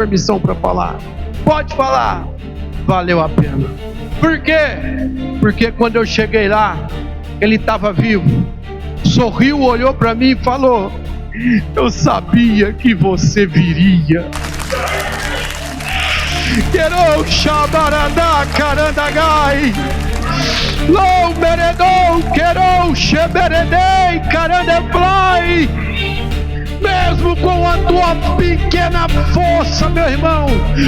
permissão para falar. Pode falar. Valeu a pena. Por quê? Porque quando eu cheguei lá, ele estava vivo. Sorriu, olhou para mim e falou: eu sabia que você viria. Quero chabarandá carandagai. Lou meredou, quero cheberedei carandefly. Mesmo com a tua pequena força, meu irmão,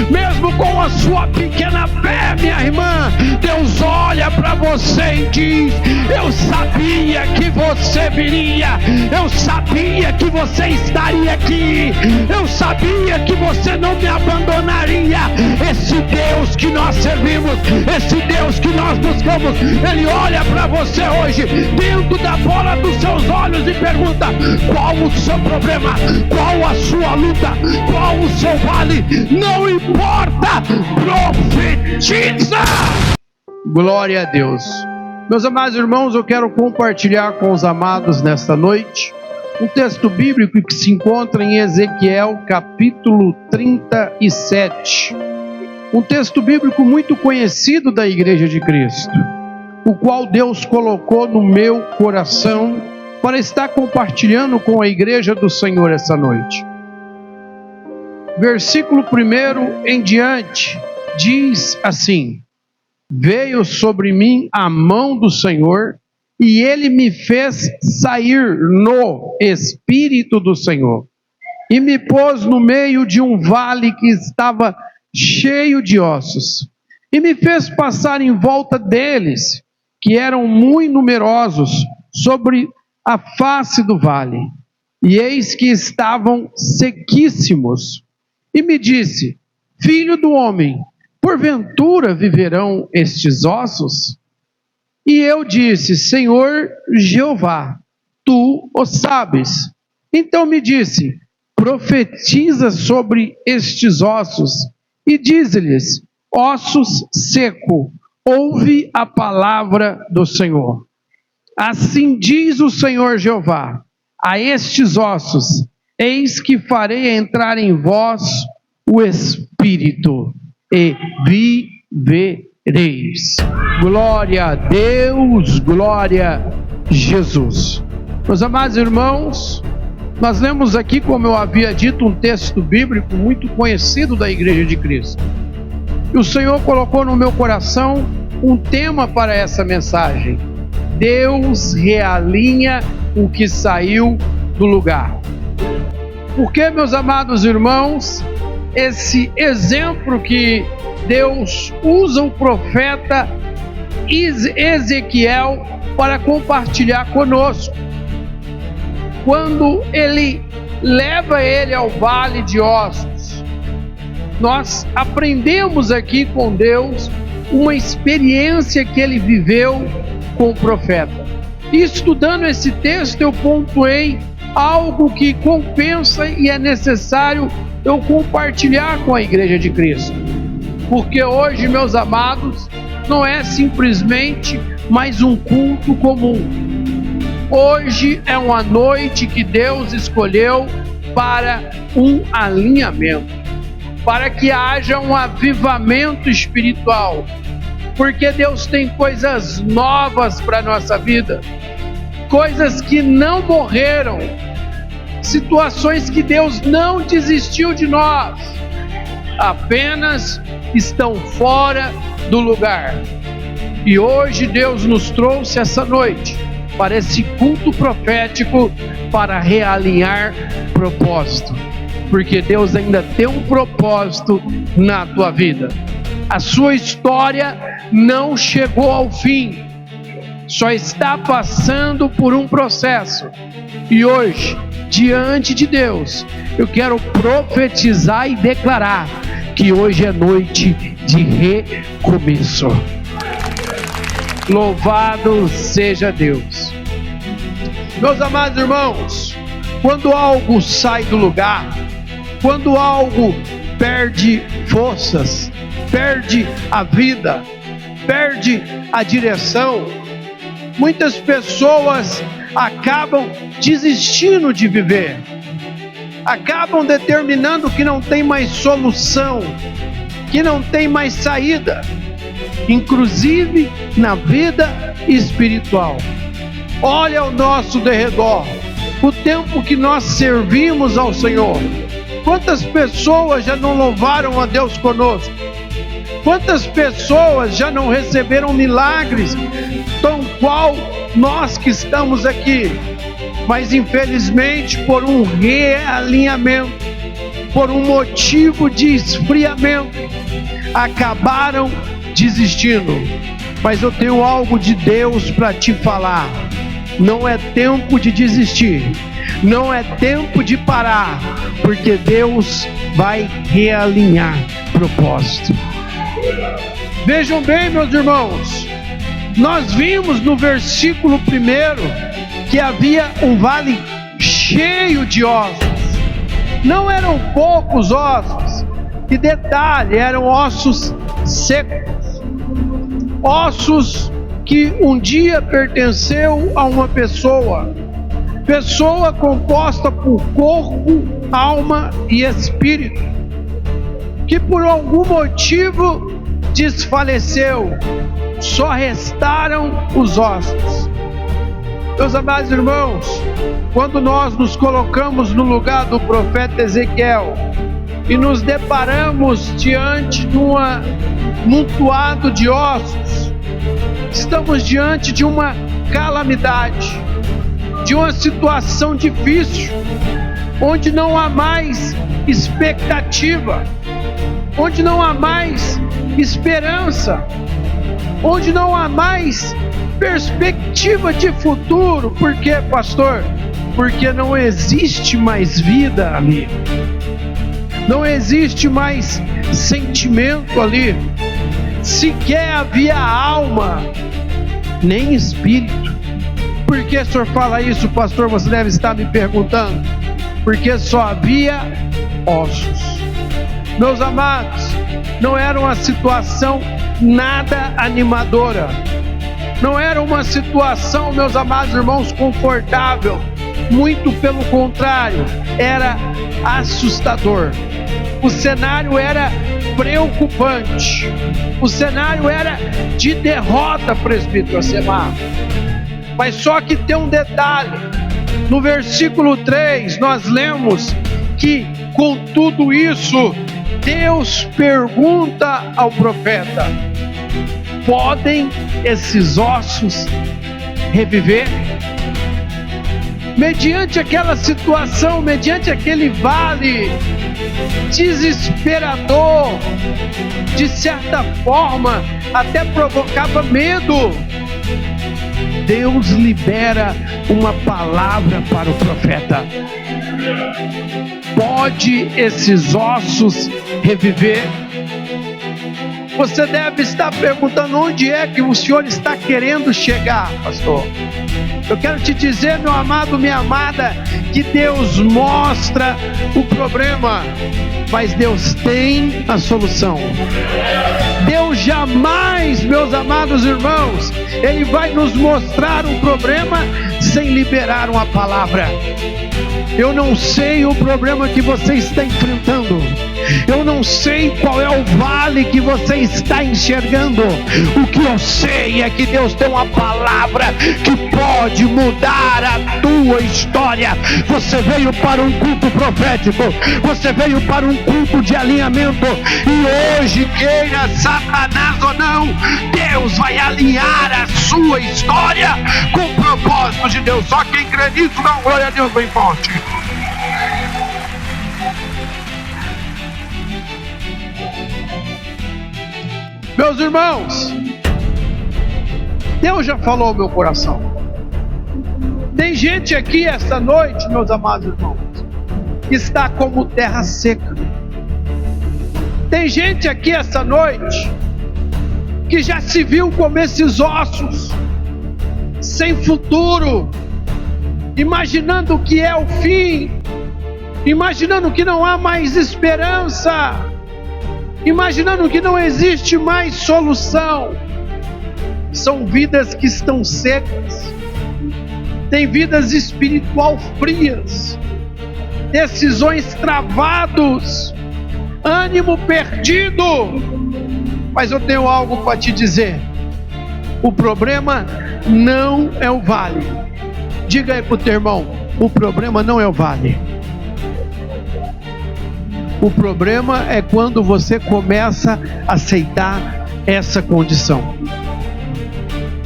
mesmo com a sua pequena fé, minha irmã, Deus olha para você e diz: eu sabia que você viria, eu sabia que você estaria aqui, eu sabia que você não me abandonaria. Esse Deus que nós servimos, esse Deus que nós buscamos, Ele olha para você hoje, dentro da bola dos seus olhos e pergunta: qual o seu problema? Qual a sua luta? Qual o seu vale? Não importa, profetiza! Glória a Deus. Meus amados irmãos, eu quero compartilhar com os amados nesta noite um texto bíblico que se encontra em Ezequiel capítulo 37. Um texto bíblico muito conhecido da Igreja de Cristo, o qual Deus colocou no meu coração para estar compartilhando com a igreja do Senhor essa noite. Versículo 1 em diante diz assim: veio sobre mim a mão do Senhor, e Ele me fez sair no Espírito do Senhor, e me pôs no meio de um vale que estava cheio de ossos, e me fez passar em volta deles, que eram muito numerosos, sobre a face do vale, e eis que estavam sequíssimos. E me disse: filho do homem, porventura viverão estes ossos? E eu disse: Senhor Jeová, tu o sabes. Então me disse: profetiza sobre estes ossos, e dize-lhes: ossos seco, ouve a palavra do Senhor. Assim diz o Senhor Jeová: a estes ossos, eis que farei entrar em vós o Espírito, e vivereis. Glória a Deus, glória a Jesus. Meus amados irmãos, nós lemos aqui, como eu havia dito, um texto bíblico muito conhecido da Igreja de Cristo. E o Senhor colocou no meu coração um tema para essa mensagem: Deus realinha o que saiu do lugar. Porque, meus amados irmãos, esse exemplo que Deus usa o profeta Ezequiel para compartilhar conosco, quando ele leva ele ao vale de ossos, nós aprendemos aqui com Deus uma experiência que ele viveu com o profeta. E estudando esse texto, eu pontuei algo que compensa e é necessário eu compartilhar com a Igreja de Cristo. Porque hoje, meus amados, não é simplesmente mais um culto comum. Hoje é uma noite que Deus escolheu para um alinhamento, para que haja um avivamento espiritual. Porque Deus tem coisas novas para a nossa vida, coisas que não morreram, situações que Deus não desistiu de nós, apenas estão fora do lugar. E hoje Deus nos trouxe essa noite para esse culto profético, para realinhar propósito, porque Deus ainda tem um propósito na tua vida. A sua história não chegou ao fim, só está passando por um processo. E hoje, diante de Deus, eu quero profetizar e declarar que hoje é noite de recomeço. Louvado seja Deus. Meus amados irmãos, quando algo sai do lugar, quando algo perde forças, perde a vida, perde a direção, muitas pessoas acabam desistindo de viver. acabam determinando que não tem mais solução, que não tem mais saída, inclusive na vida espiritual. Olha ao nosso derredor, o tempo que nós servimos ao Senhor. Quantas pessoas já não louvaram a Deus conosco? Quantas pessoas já não receberam milagres, tão qual nós que estamos aqui? Mas infelizmente, por um realinhamento, por um motivo de esfriamento, acabaram desistindo. Mas eu tenho algo de Deus para te falar. Não é tempo de desistir, não é tempo de parar, porque Deus vai realinhar propósito. Vejam bem, meus irmãos, nós vimos no versículo 1 que havia um vale cheio de ossos. Não eram poucos ossos, e detalhe, eram ossos secos, ossos que um dia pertenceu a uma pessoa composta por corpo, alma e espírito, que por algum motivo desfaleceu, só restaram os ossos. Meus amados irmãos, quando nós nos colocamos no lugar do profeta Ezequiel e nos deparamos diante de um amontoado de ossos, estamos diante de uma calamidade, de uma situação difícil, onde não há mais expectativa, onde não há mais esperança, onde não há mais perspectiva de futuro. Por quê, pastor? Porque não existe mais vida ali, não existe mais sentimento ali, sequer havia alma, nem espírito. Por que o senhor fala isso, pastor? Você deve estar me perguntando. Porque só havia ossos. Meus amados, não era uma situação nada animadora, não era uma situação, meus amados irmãos, confortável. Muito pelo contrário, era assustador. O cenário era preocupante, o cenário era de derrota, presbítero Asemar. Mas só que tem um detalhe. No versículo 3 nós lemos que com tudo isso Deus pergunta ao profeta: podem esses ossos reviver? Mediante aquela situação, mediante aquele vale desesperador, de certa forma até provocava medo, Deus libera uma palavra para o profeta: pode esses ossos reviver? Você deve estar perguntando: onde é que o senhor está querendo chegar, pastor? Eu quero te dizer, meu amado, minha amada, que Deus mostra o problema, mas Deus tem a solução. Deus jamais, meus amados irmãos, Ele vai nos mostrar um problema sem liberar uma palavra. Eu não sei o problema que você está enfrentando, eu não sei qual é o vale que você está enxergando. O que eu sei é que Deus tem uma palavra que pode mudar a tua história. Você veio para um culto profético, você veio para um culto de alinhamento, e hoje, queira Satanás ou não, Deus vai alinhar a sua história com o propósito de Deus. Só quem crê nisso, dá glória a Deus bem forte. Meus irmãos, Deus já falou ao meu coração. Tem gente aqui esta noite, meus amados irmãos, que está como terra seca. Tem gente aqui esta noite que já se viu como esses ossos, sem futuro, imaginando que é o fim, imaginando que não há mais esperança, imaginando que não existe mais solução. São vidas que estão secas, tem vidas espiritual frias, decisões travadas, ânimo perdido. Mas eu tenho algo para te dizer: o problema não é o vale. Diga aí para o teu irmão: o problema não é o vale. O problema é quando você começa a aceitar essa condição.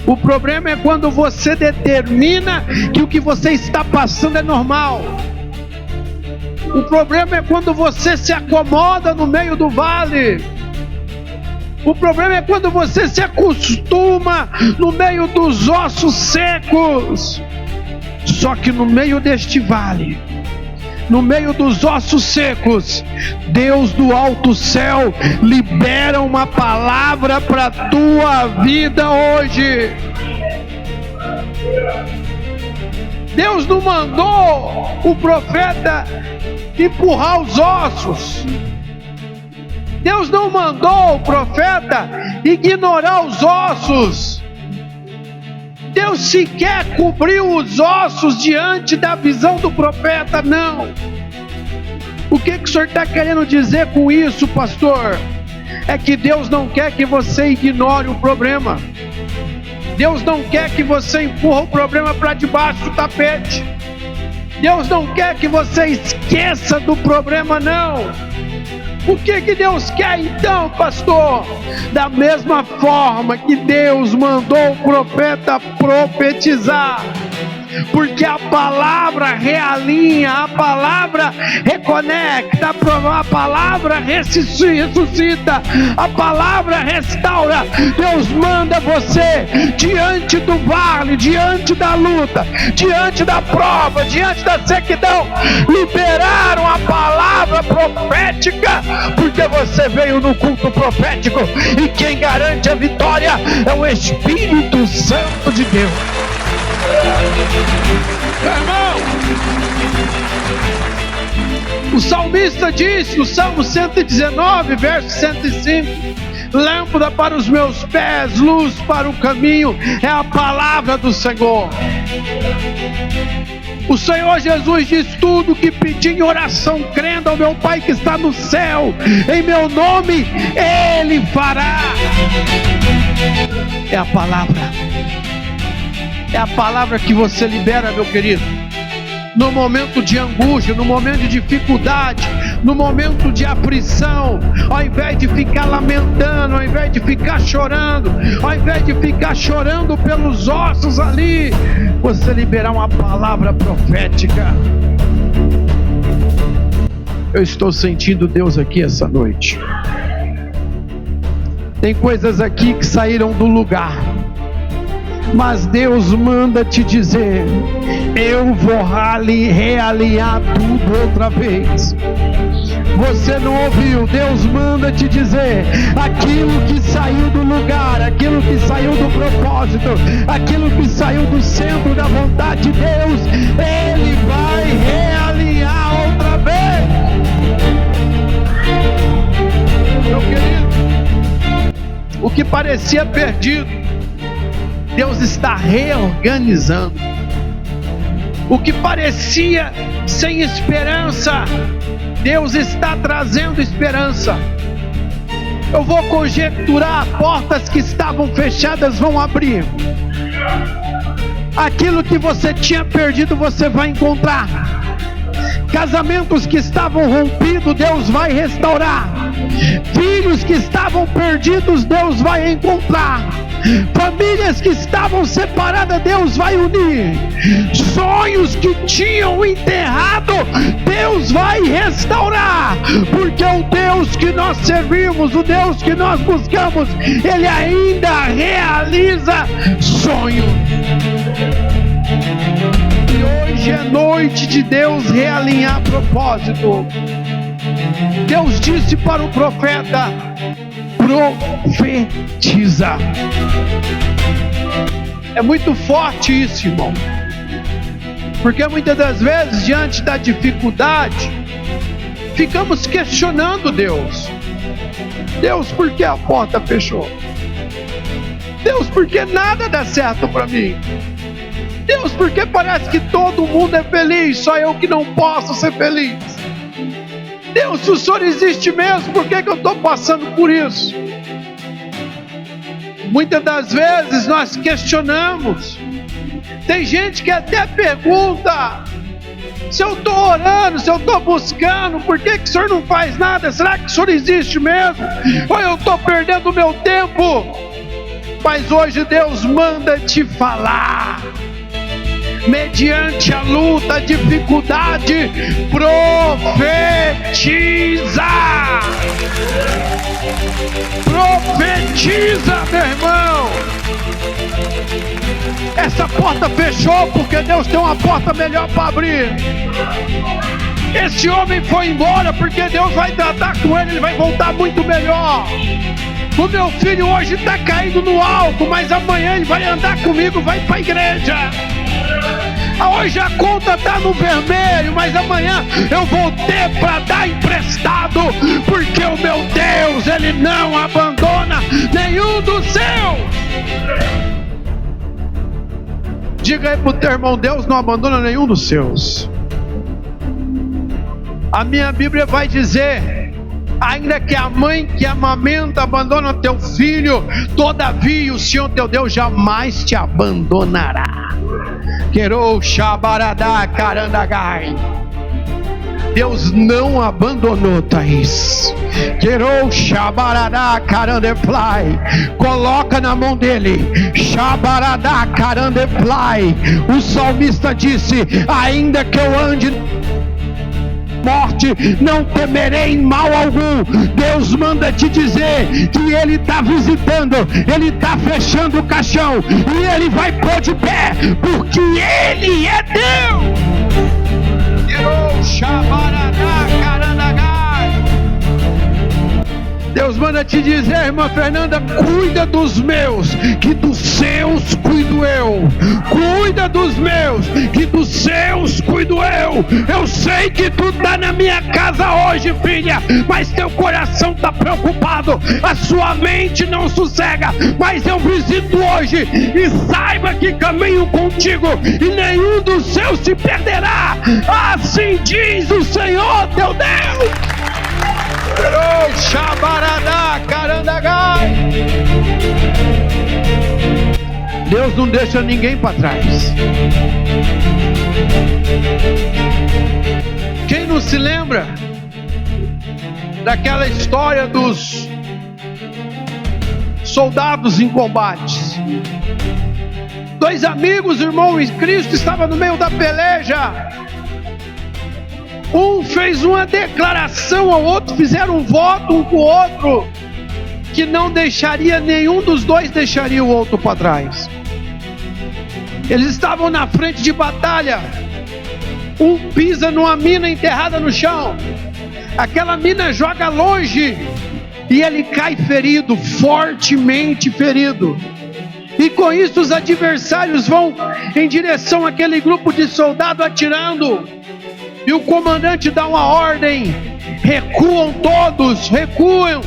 O problema é quando você determina que o que você está passando é normal. O problema é quando você se acomoda no meio do vale. O problema é quando você se acostuma no meio dos ossos secos. Só que no meio deste vale, no meio dos ossos secos, Deus do alto céu libera uma palavra para a tua vida hoje. Deus não mandou o profeta empurrar os ossos. Deus não mandou o profeta ignorar os ossos. Deus sequer cobriu os ossos diante da visão do profeta, não. O que o senhor está querendo dizer com isso, pastor? É que Deus não quer que você ignore o problema. Deus não quer que você empurre o problema para debaixo do tapete. Deus não quer que você esqueça do problema, não. O que Deus quer então, pastor? Da mesma forma que Deus mandou o profeta profetizar, porque a palavra realinha, a palavra reconecta, a palavra ressuscita, a palavra restaura. Deus manda você diante do vale, diante da luta, diante da prova, diante da sequidão, liberar uma palavra profética, porque você veio no culto profético e quem garante a vitória é o Espírito Santo de Deus. Irmão, o salmista disse no Salmo 119, verso 105: lâmpada para os meus pés, luz para o caminho, é a palavra do Senhor. O Senhor Jesus diz: tudo que pedi em oração, crendo ao meu Pai que está no céu, em meu nome Ele fará. É a palavra. É a palavra que você libera, meu querido. No momento de angústia, no momento de dificuldade, no momento de aflição, ao invés de ficar lamentando, ao invés de ficar chorando, ao invés de ficar chorando pelos ossos ali, você liberar uma palavra profética. Eu estou sentindo Deus aqui essa noite. Tem coisas aqui que saíram do lugar, mas Deus manda te dizer: eu vou realinhar tudo outra vez. Você não ouviu? Deus manda te dizer: aquilo que saiu do lugar, aquilo que saiu do propósito, aquilo que saiu do centro da vontade de Deus, Ele vai realinhar outra vez. Meu querido, o que parecia perdido, Deus está reorganizando. O que parecia sem esperança, Deus está trazendo esperança. Eu vou conjecturar: portas que estavam fechadas vão abrir. Aquilo que você tinha perdido, você vai encontrar. Casamentos que estavam rompidos, Deus vai restaurar. Filhos que estavam perdidos, Deus vai encontrar. Famílias que estavam separadas, Deus vai unir. Sonhos que tinham enterrado, Deus vai restaurar. Porque o Deus que nós servimos, o Deus que nós buscamos, Ele ainda realiza sonhos. E hoje é noite de Deus realinhar propósito. Deus disse para o profeta: profetiza. É muito forte isso, irmão, porque muitas das vezes, diante da dificuldade, ficamos questionando Deus. Deus, por que a porta fechou? Deus, por que nada dá certo para mim? Deus, porque parece que todo mundo é feliz, só eu que não posso ser feliz. Deus, se o Senhor existe mesmo, por que eu estou passando por isso? Muitas das vezes nós questionamos. Tem gente que até pergunta: se eu estou orando, se eu estou buscando, por que o Senhor não faz nada? Será que o Senhor existe mesmo? Ou eu estou perdendo o meu tempo? Mas hoje Deus manda te falar. Mediante a luta, a dificuldade, profetiza. Profetiza, meu irmão. Essa porta fechou porque Deus tem uma porta melhor para abrir. Esse homem foi embora porque Deus vai tratar com ele, ele vai voltar muito melhor. O meu filho hoje está caindo no álcool, mas amanhã ele vai andar comigo, vai para a igreja. Hoje a conta está no vermelho, mas amanhã eu vou ter para dar emprestado, porque o meu Deus, Ele não abandona nenhum dos seus. Diga aí pro teu irmão: Deus não abandona nenhum dos seus. A minha Bíblia vai dizer: ainda que a mãe que amamenta abandona teu filho, todavia o Senhor teu Deus jamais te abandonará. Querou Shabaradá Carandagai. Deus não abandonou, Thaís. Querou Shabaradá Carandefly. Coloca na mão dele. Shabaradá Carandefly. O salmista disse: ainda que eu ande morte, não temerei mal algum. Deus manda te dizer que Ele está visitando, Ele está fechando o caixão e Ele vai pôr de pé, porque Ele é Deus. Deus manda te dizer, irmã Fernanda: cuida dos meus, que dos seus cuido eu. Cuida dos meus, que dos seus cuido eu. Eu sei que tu está na minha casa hoje, filha, mas teu coração está preocupado, a sua mente não sossega, mas eu visito hoje e saiba que caminho contigo e nenhum dos seus se perderá. Assim diz o Senhor teu Deus. Deus não deixa ninguém para trás. Quem não se lembra daquela história dos soldados em combates? Dois amigos, irmão em Cristo, estavam no meio da peleja. Um fez uma declaração ao outro, fizeram um voto um com o outro, que não deixaria, nenhum dos dois deixaria o outro para trás. Eles estavam na frente de batalha. Um pisa numa mina enterrada no chão, aquela mina joga longe e ele cai ferido, fortemente ferido. E com isso os adversários vão em direção àquele grupo de soldados atirando. E o comandante dá uma ordem: recuam todos, recuam,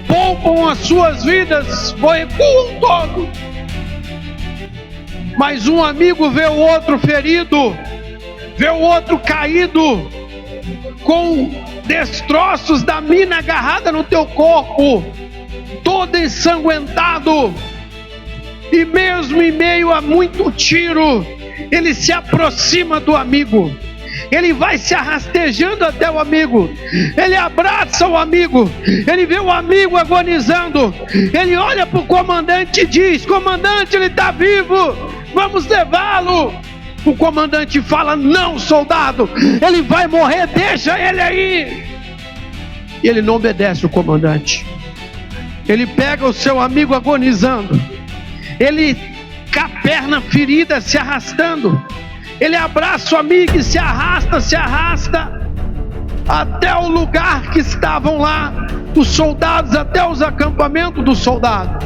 poupam as suas vidas, recuam todos. Mas um amigo vê o outro ferido, vê o outro caído, com destroços da mina agarrada no teu corpo, todo ensanguentado. E mesmo em meio a muito tiro, ele se aproxima do amigo. Ele vai se arrastejando até o amigo, ele abraça o amigo, ele vê o amigo agonizando, ele olha para o comandante e diz: comandante, ele está vivo, vamos levá-lo. O comandante fala: não, soldado, ele vai morrer, deixa ele aí. E ele não obedece o comandante. Ele pega o seu amigo agonizando, ele com a perna ferida se arrastando, ele abraça o amigo e se arrasta até o lugar que estavam lá os soldados, até os acampamentos dos soldados.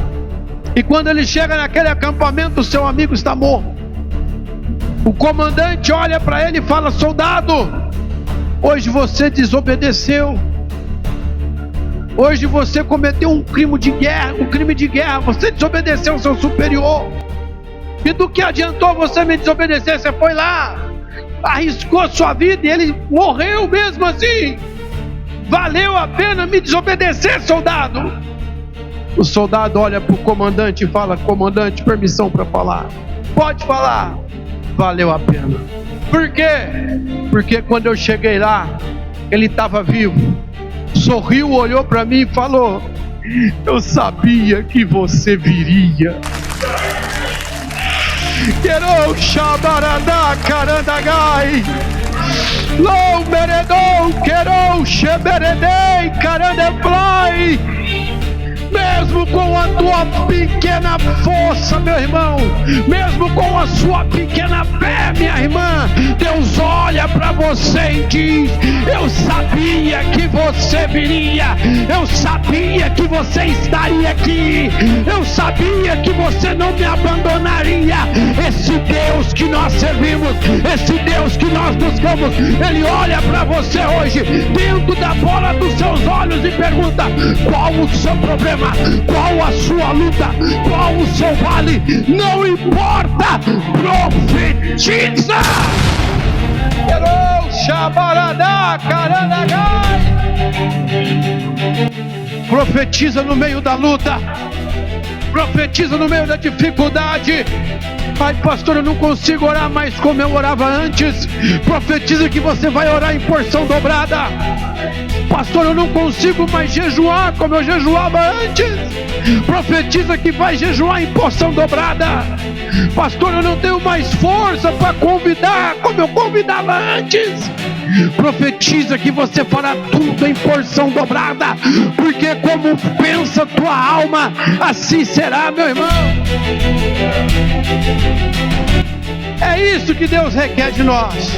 E quando ele chega naquele acampamento, o seu amigo está morto. O comandante olha para ele e fala: soldado, hoje você desobedeceu, hoje você cometeu um crime de guerra, você desobedeceu ao seu superior. E do que adiantou você me desobedecer? Você foi lá, arriscou sua vida e ele morreu mesmo assim. Valeu a pena me desobedecer, soldado? O soldado olha para o comandante e fala: comandante, permissão para falar. Pode falar. Valeu a pena. Por quê? Porque quando eu cheguei lá, ele estava vivo. Sorriu, olhou para mim e falou: eu sabia que você viria. Quero chabaradá carandagai. Lou meredou, quero cheberedei carandeplai. Mesmo com a tua pequena força, meu irmão, mesmo com a sua pequena fé, minha irmã, Deus olha para você e diz: eu sabia que você viria, eu sabia que você estaria aqui, eu sabia que você não me abandonaria. Esse Deus que nós servimos, esse Deus que nós buscamos, Ele olha para você hoje, dentro da bola dos seus olhos e pergunta: qual o seu problema? Qual a sua luta? Qual o seu vale? Não importa, profetiza! Profetiza no meio da luta, profetiza no meio da dificuldade. Ai, pastor, eu não consigo orar mais como eu orava antes. Profetiza que você vai orar em porção dobrada. Pastor, eu não consigo mais jejuar como eu jejuava antes. Profetiza que vai jejuar em porção dobrada. Pastor, eu não tenho mais força para convidar como eu convidava antes. Profetiza que você fará tudo em porção dobrada, porque como pensa tua alma, assim será, meu irmão. É isso que Deus requer de nós.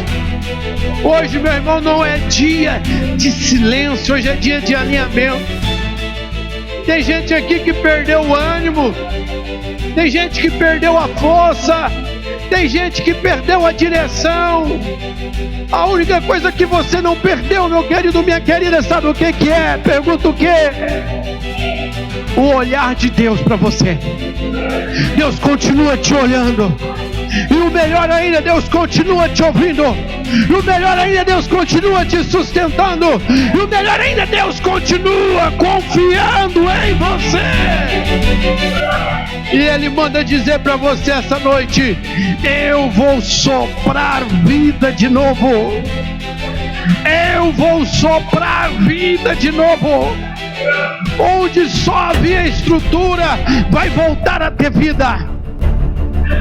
Hoje, meu irmão, não é dia de silêncio, hoje é dia de alinhamento. Tem gente aqui que perdeu o ânimo, tem gente que perdeu a força, tem gente que perdeu a direção. A única coisa que você não perdeu, meu querido, minha querida, sabe o que é? Pergunta o quê? O olhar de Deus para você. Deus continua te olhando. E o melhor ainda, Deus continua te ouvindo. E o melhor ainda, Deus continua te sustentando. E o melhor ainda, Deus continua confiando em você. E Ele manda dizer para você essa noite: eu vou soprar vida de novo. Eu vou soprar vida de novo. Onde só havia estrutura, vai voltar a ter vida.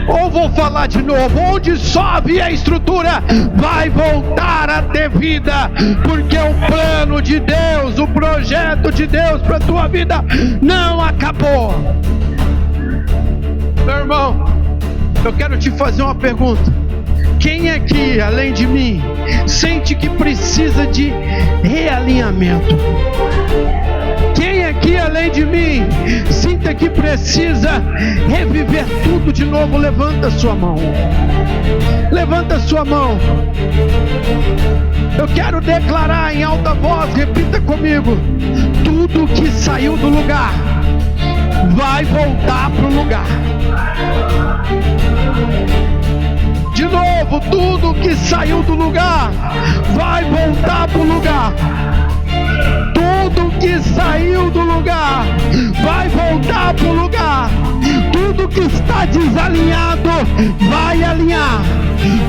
Ou vou falar de novo: onde só havia estrutura, vai voltar a ter vida, porque o plano de Deus, o projeto de Deus para a tua vida não acabou. Meu irmão, eu quero te fazer uma pergunta. Quem aqui, além de mim, sente que precisa de realinhamento? Quem aqui, além de mim, sinta que precisa reviver tudo de novo? Levanta sua mão. Levanta sua mão. Eu quero declarar em alta voz, repita comigo: tudo que saiu do lugar vai voltar para o lugar. De novo, tudo que saiu do lugar vai voltar para o lugar. Tudo que saiu do lugar vai voltar para o lugar. Tudo que está desalinhado vai alinhar.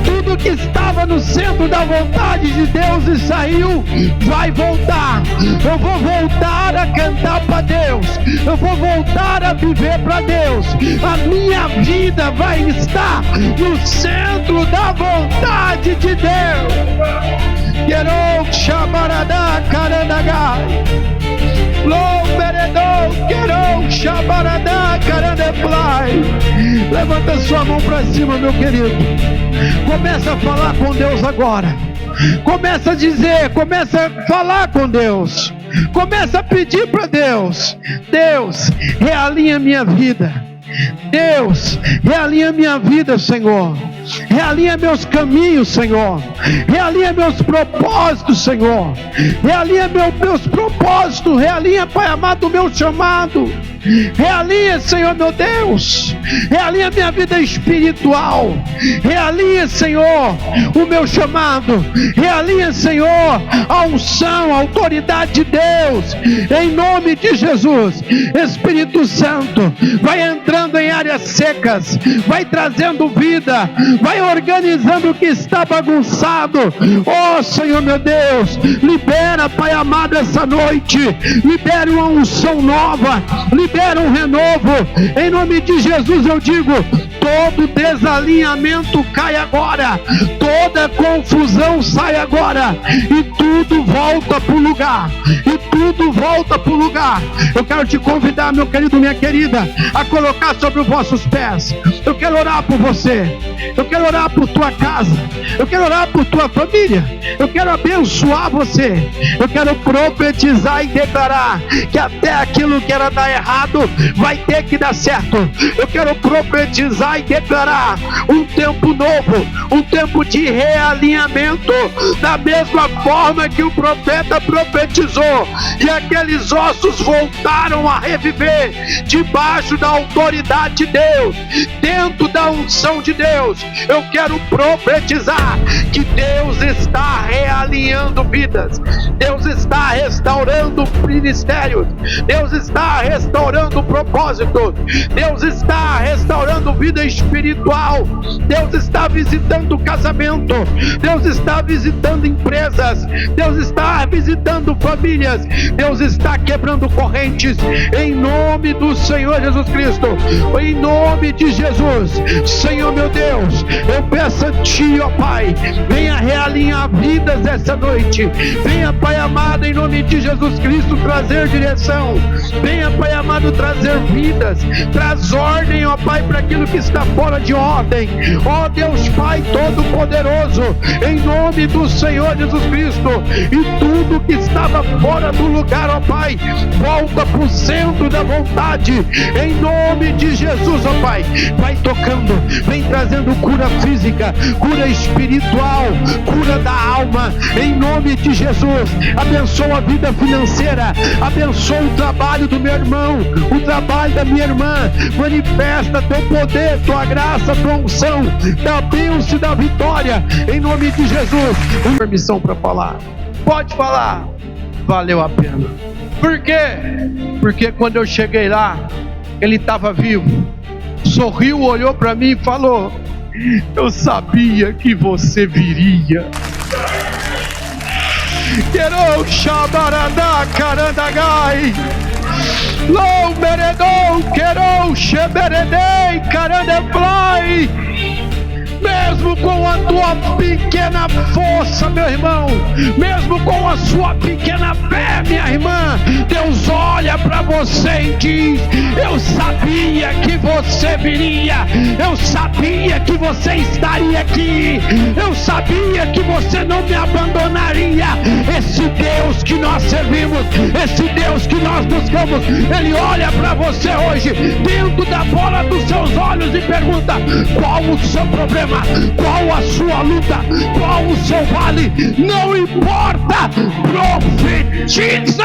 Tudo que estava no centro da vontade de Deus e saiu, vai voltar. Eu vou voltar a cantar para Deus. Eu vou voltar a viver para Deus. A minha vida vai estar no centro da vontade de Deus. Quero chabaradá carandagai. Quero chabaradá carandeplai. Levanta sua mão para cima, meu querido. Começa a falar com Deus agora. Começa a dizer, começa a falar com Deus. Começa a pedir para Deus: Deus, realinha minha vida. Deus, realinha minha vida, Senhor. Realinha meus caminhos, Senhor. Realinha meus propósitos, Senhor. Realinha meus propósitos. Realinha, Pai amado, o meu chamado. Realinha, Senhor meu Deus. Realinha minha vida espiritual. Realinha, Senhor, o meu chamado. Realinha, Senhor, a unção, a autoridade de Deus. Em nome de Jesus. Espírito Santo, vai entrando em áreas secas. Vai trazendo vida. Vai organizando o que está bagunçado. Oh, Senhor meu Deus, libera, Pai amado, essa noite. Libera uma unção nova. Libera um renovo. Em nome de Jesus eu digo: todo desalinhamento cai agora. Toda confusão sai agora. E tudo volta para o lugar. E tudo volta para o lugar. Eu quero te convidar, meu querido, minha querida, a colocar sobre os vossos pés. Eu quero orar por você. Eu quero orar por tua casa. Eu quero orar por tua família. Eu quero abençoar você. Eu quero profetizar e declarar que até aquilo que era dar errado vai ter que dar certo. Eu quero profetizar e declarar um tempo novo, um tempo de realinhamento, da mesma forma que o profeta profetizou, e aqueles ossos voltaram a reviver debaixo da autoridade de Deus, dentro da unção de Deus. Eu quero profetizar que Deus está realinhando vidas. Deus está restaurando ministérios. Deus está restaurando propósitos. Deus está restaurando vida espiritual. Deus está visitando casamento. Deus está visitando empresas. Deus está visitando famílias. Deus está quebrando correntes em nome do Senhor Jesus Cristo. Em nome de Jesus, Senhor meu Deus, eu peço a Ti, ó Pai, venha realinhar vidas essa noite. Venha, Pai amado, em nome de Jesus Cristo, trazer direção. Venha, Pai amado, trazer vidas. Traz ordem, ó Pai, para aquilo que está fora de ordem. Ó Deus Pai Todo-Poderoso, em nome do Senhor Jesus Cristo, e tudo que estava fora do lugar, ó Pai, volta para o centro da vontade, em nome de Jesus, ó Pai. Vai tocando, vem trazendo cura física, cura espiritual, cura da alma, em nome de Jesus. Abençoa a vida financeira, abençoa o trabalho do meu irmão, o trabalho da minha irmã. Manifesta teu poder, tua graça, tua unção, da bênção e da vitória, em nome de Jesus. Permissão para falar, pode falar. Valeu a pena. Por quê? Porque quando eu cheguei lá, ele estava vivo, sorriu, olhou para mim e falou: eu sabia que você viria. Quero chabarandá carandagai, lou meredou, quero cheberedei carandeflai. Mesmo com a tua pequena força, meu irmão, mesmo com a sua pequena fé, minha irmã, Deus olha para você e diz: eu sabia que você viria, eu sabia que você estaria aqui, eu sabia que você não me abandonaria. Esse Deus que nós servimos, esse Deus que nós buscamos, Ele olha para você hoje, dentro da bola dos seus olhos, e pergunta: qual o seu problema? Qual a sua luta? Qual o seu vale? Não importa, profetiza!